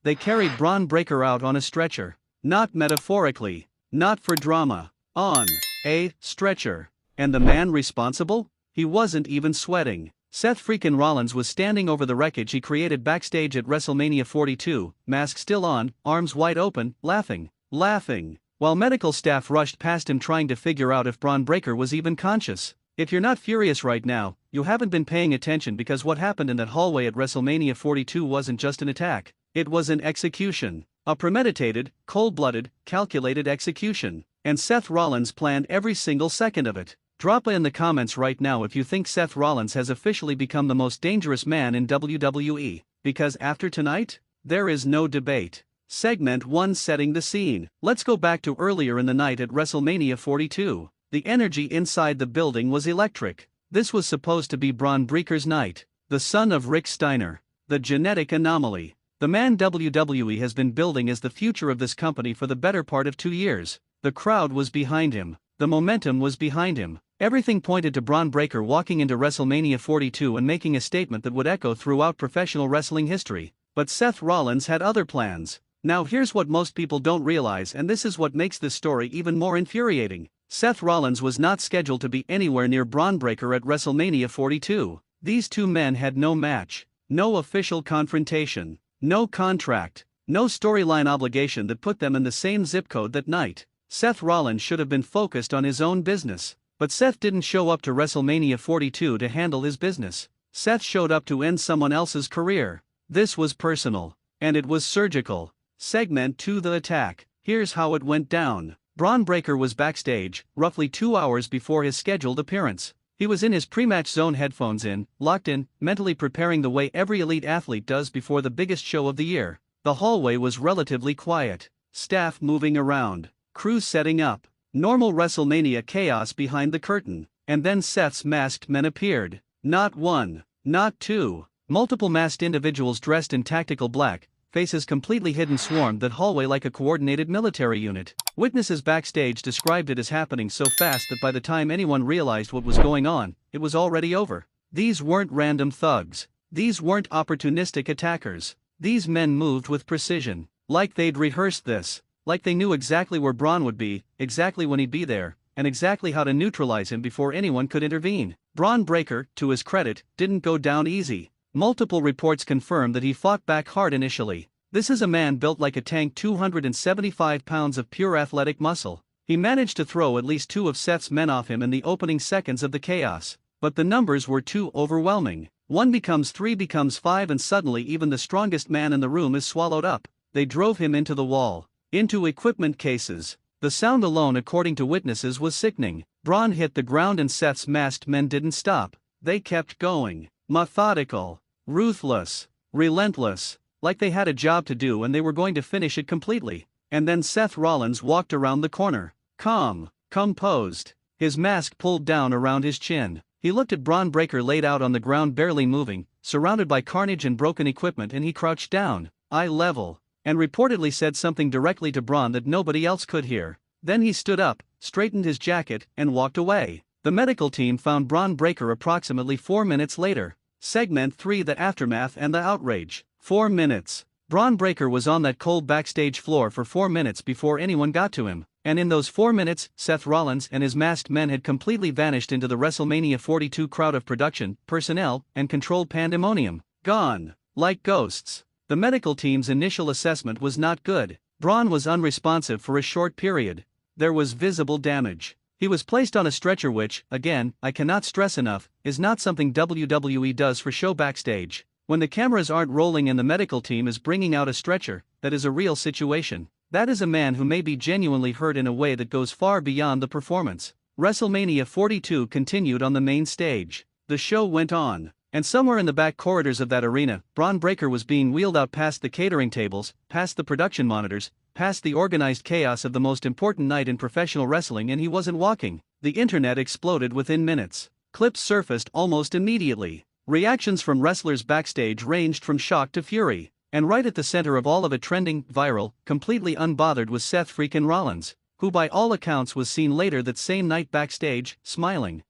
They carried Bron Breaker out on a stretcher. Not metaphorically. Not for drama. On a stretcher. And the man responsible? He wasn't even sweating. Seth freaking Rollins was standing over the wreckage he created backstage at WrestleMania 42, mask still on, arms wide open, laughing. While medical staff rushed past him trying to figure out if Bron Breaker was even conscious. If you're not furious right now, you haven't been paying attention, because what happened in that hallway at WrestleMania 42 wasn't just an attack, it was an execution. A premeditated, cold-blooded, calculated execution. And Seth Rollins planned every single second of it. Drop in the comments right now if you think Seth Rollins has officially become the most dangerous man in WWE, because after tonight, there is no debate. Segment 1, setting the scene. Let's go back to earlier in the night at WrestleMania 42. The energy inside the building was electric. This was supposed to be Bron Breaker's night. The son of Rick Steiner. The genetic anomaly. The man WWE has been building as the future of this company for the better part of 2 years. The crowd was behind him. The momentum was behind him. Everything pointed to Bron Breaker walking into WrestleMania 42 and making a statement that would echo throughout professional wrestling history. But Seth Rollins had other plans. Now here's what most people don't realize, and this is what makes this story even more infuriating. Seth Rollins was not scheduled to be anywhere near Bron Breaker at WrestleMania 42. These two men had no match, no official confrontation, no contract, no storyline obligation that put them in the same zip code that night. Seth Rollins should have been focused on his own business. But Seth didn't show up to WrestleMania 42 to handle his business. Seth showed up to end someone else's career. This was personal. And it was surgical. Segment 2, the attack. Here's how it went down. Bron Breaker was backstage, roughly 2 hours before his scheduled appearance. He was in his pre-match zone, headphones in, locked in, mentally preparing the way every elite athlete does before the biggest show of the year. The hallway was relatively quiet. Staff moving around. Crews setting up. Normal WrestleMania chaos behind the curtain. And then Seth's masked men appeared. Not one. Not two. Multiple masked individuals dressed in tactical black, faces completely hidden, swarmed that hallway like a coordinated military unit. Witnesses backstage described it as happening so fast that by the time anyone realized what was going on, it was already over. These weren't random thugs. These weren't opportunistic attackers. These men moved with precision. Like they'd rehearsed this. Like they knew exactly where Bron would be, exactly when he'd be there, and exactly how to neutralize him before anyone could intervene. Bron Breaker, to his credit, didn't go down easy. Multiple reports confirm that he fought back hard initially. This is a man built like a tank, 275 pounds of pure athletic muscle. He managed to throw at least 2 of Seth's men off him in the opening seconds of the chaos. But the numbers were too overwhelming. 1 becomes 3 becomes 5, and suddenly even the strongest man in the room is swallowed up. They drove him into the wall. Into equipment cases. The sound alone, according to witnesses, was sickening. Bron hit the ground and Seth's masked men didn't stop. They kept going. Methodical. Ruthless. Relentless. Like they had a job to do and they were going to finish it completely. And then Seth Rollins walked around the corner. Calm. Composed. His mask pulled down around his chin. He looked at Bron Breaker laid out on the ground, barely moving, surrounded by carnage and broken equipment, and he crouched down, eye level, and reportedly said something directly to Bron that nobody else could hear. Then he stood up, straightened his jacket, and walked away. The medical team found Bron Breaker approximately 4 minutes later. Segment 3, the aftermath and the outrage. 4 minutes. Bron Breaker was on that cold backstage floor for 4 minutes before anyone got to him. And in those 4 minutes, Seth Rollins and his masked men had completely vanished into the WrestleMania 42 crowd of production, personnel, and controlled pandemonium. Gone. Like ghosts. The medical team's initial assessment was not good. Bron was unresponsive for a short period. There was visible damage. He was placed on a stretcher, which, again, I cannot stress enough, is not something WWE does for show backstage. When the cameras aren't rolling and the medical team is bringing out a stretcher, that is a real situation. That is a man who may be genuinely hurt in a way that goes far beyond the performance. WrestleMania 42 continued on the main stage. The show went on. And somewhere in the back corridors of that arena, Bron Breaker was being wheeled out past the catering tables, past the production monitors, past the organized chaos of the most important night in professional wrestling, and he wasn't walking. The internet exploded within minutes. Clips surfaced almost immediately. Reactions from wrestlers backstage ranged from shock to fury. And right at the center of all of it, trending, viral, completely unbothered, was Seth freaking Rollins, who by all accounts was seen later that same night backstage, smiling.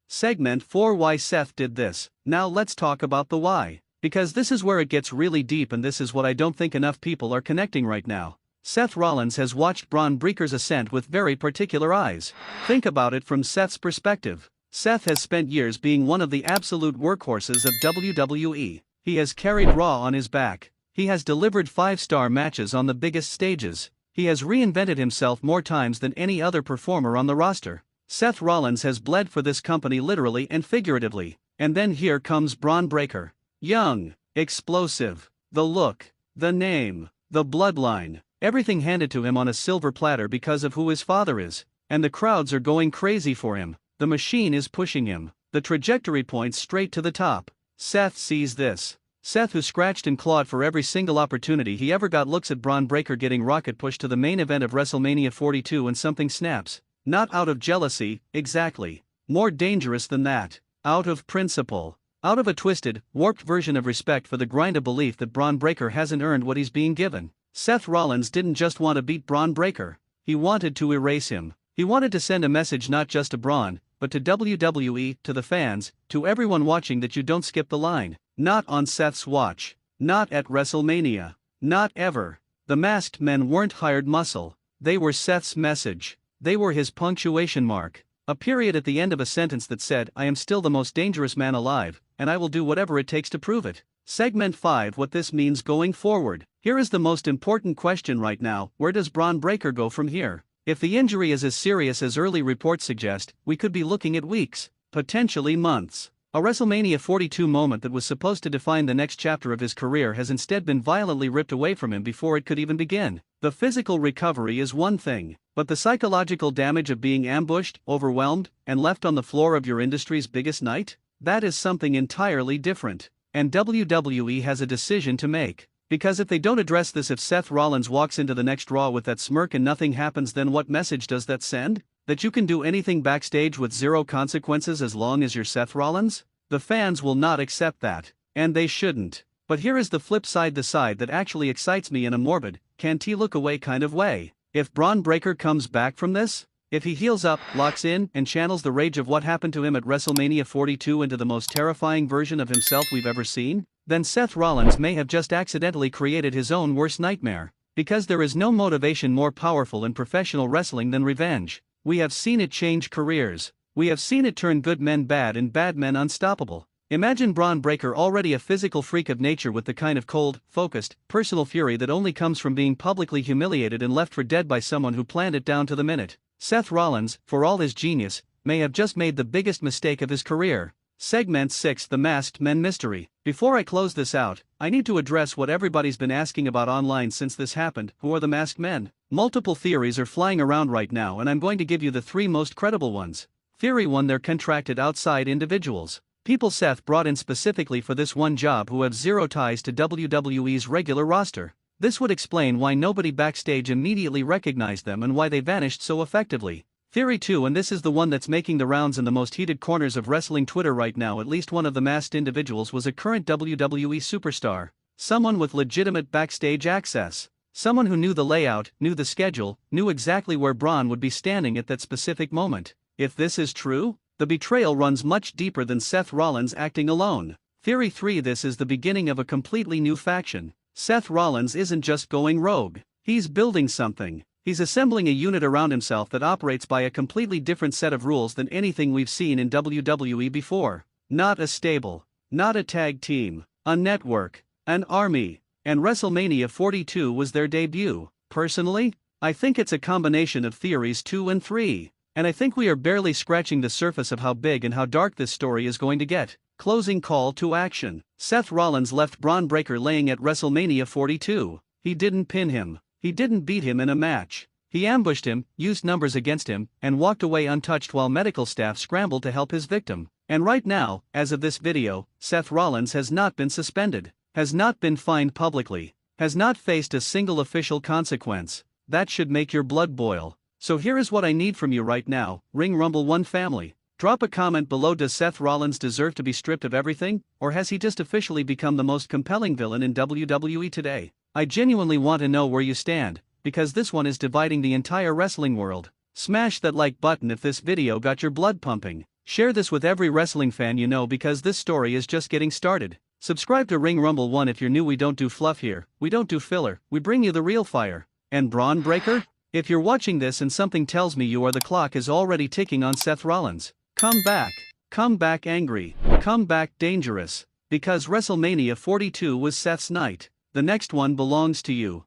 Segment 4, why Seth did this. Now let's talk about the why. Because this is where it gets really deep, and this is what I don't think enough people are connecting right now. Seth Rollins has watched Bron Breaker's ascent with very particular eyes. Think about it from Seth's perspective. Seth has spent years being one of the absolute workhorses of WWE. He has carried Raw on his back. He has delivered 5-star matches on the biggest stages. He has reinvented himself more times than any other performer on the roster. Seth Rollins has bled for this company literally and figuratively. And then here comes Bron Breaker. Young, explosive, the look, the name, the bloodline, everything handed to him on a silver platter because of who his father is. And the crowds are going crazy for him. The machine is pushing him. The trajectory points straight to the top. Seth sees this. Seth, who scratched and clawed for every single opportunity he ever got, looks at Bron Breaker getting rocket pushed to the main event of WrestleMania 42 and something snaps. Not out of jealousy, exactly. More dangerous than that. Out of principle. Out of a twisted, warped version of respect for the grind of belief that Bron Breaker hasn't earned what he's being given. Seth Rollins didn't just want to beat Bron Breaker. He wanted to erase him. He wanted to send a message not just to Bron, but to WWE, to the fans, to everyone watching, that you don't skip the line. Not on Seth's watch. Not at WrestleMania. Not ever. The masked men weren't hired muscle. They were Seth's message. They were his punctuation mark. A period at the end of a sentence that said, "I am still the most dangerous man alive, and I will do whatever it takes to prove it." Segment 5. What this means going forward. Here is the most important question right now: where does Bron Breaker go from here? If the injury is as serious as early reports suggest, we could be looking at weeks, potentially months. A WrestleMania 42 moment that was supposed to define the next chapter of his career has instead been violently ripped away from him before it could even begin. The physical recovery is one thing, but the psychological damage of being ambushed, overwhelmed, and left on the floor of your industry's biggest night? That is something entirely different. And WWE has a decision to make. Because if they don't address this, if Seth Rollins walks into the next Raw with that smirk and nothing happens, then what message does that send? That you can do anything backstage with zero consequences as long as you're Seth Rollins? The fans will not accept that. And they shouldn't. But here is the flip side, the side that actually excites me in a morbid, can't-he-look-away kind of way. If Bron Breaker comes back from this, if he heals up, locks in, and channels the rage of what happened to him at WrestleMania 42 into the most terrifying version of himself we've ever seen, then Seth Rollins may have just accidentally created his own worst nightmare. Because there is no motivation more powerful in professional wrestling than revenge. We have seen it change careers. We have seen it turn good men bad and bad men unstoppable. Imagine Bron Breaker, already a physical freak of nature, with the kind of cold, focused, personal fury that only comes from being publicly humiliated and left for dead by someone who planned it down to the minute. Seth Rollins, for all his genius, may have just made the biggest mistake of his career. Segment 6. The Masked Men Mystery. Before I close this out, I need to address what everybody's been asking about online since this happened: who are the masked men? Multiple theories are flying around right now, and I'm going to give you the 3 most credible ones. Theory 1: they're contracted outside individuals. People Seth brought in specifically for this one job who have zero ties to WWE's regular roster. This would explain why nobody backstage immediately recognized them and why they vanished so effectively. Theory 2, and this is the one that's making the rounds in the most heated corners of wrestling Twitter right now: at least one of the masked individuals was a current WWE superstar. Someone with legitimate backstage access. Someone who knew the layout, knew the schedule, knew exactly where Bron would be standing at that specific moment. If this is true, the betrayal runs much deeper than Seth Rollins acting alone. Theory 3: this is the beginning of a completely new faction. Seth Rollins isn't just going rogue. He's building something. He's assembling a unit around himself that operates by a completely different set of rules than anything we've seen in WWE before. Not a stable. Not a tag team. A network. An army. And WrestleMania 42 was their debut. Personally, I think it's a combination of theories 2 and 3. And I think we are barely scratching the surface of how big and how dark this story is going to get. Closing call to action. Seth Rollins left Bron Breaker laying at WrestleMania 42. He didn't pin him. He didn't beat him in a match. He ambushed him, used numbers against him, and walked away untouched while medical staff scrambled to help his victim. And right now, as of this video, Seth Rollins has not been suspended, has not been fined publicly, has not faced a single official consequence. That should make your blood boil. So here is what I need from you right now, Ring Rumble 1 family. Drop a comment below. Does Seth Rollins deserve to be stripped of everything, or has he just officially become the most compelling villain in WWE today? I genuinely want to know where you stand, because this one is dividing the entire wrestling world. Smash that like button if this video got your blood pumping. Share this with every wrestling fan you know, because this story is just getting started. Subscribe to Ring Rumble 1 if you're new. We don't do fluff here, we don't do filler, we bring you the real fire. And Bron Breaker? If you're watching this and something tells me the clock is already ticking on Seth Rollins, come back. Come back angry. Come back dangerous. Because WrestleMania 42 was Seth's night. The next one belongs to you.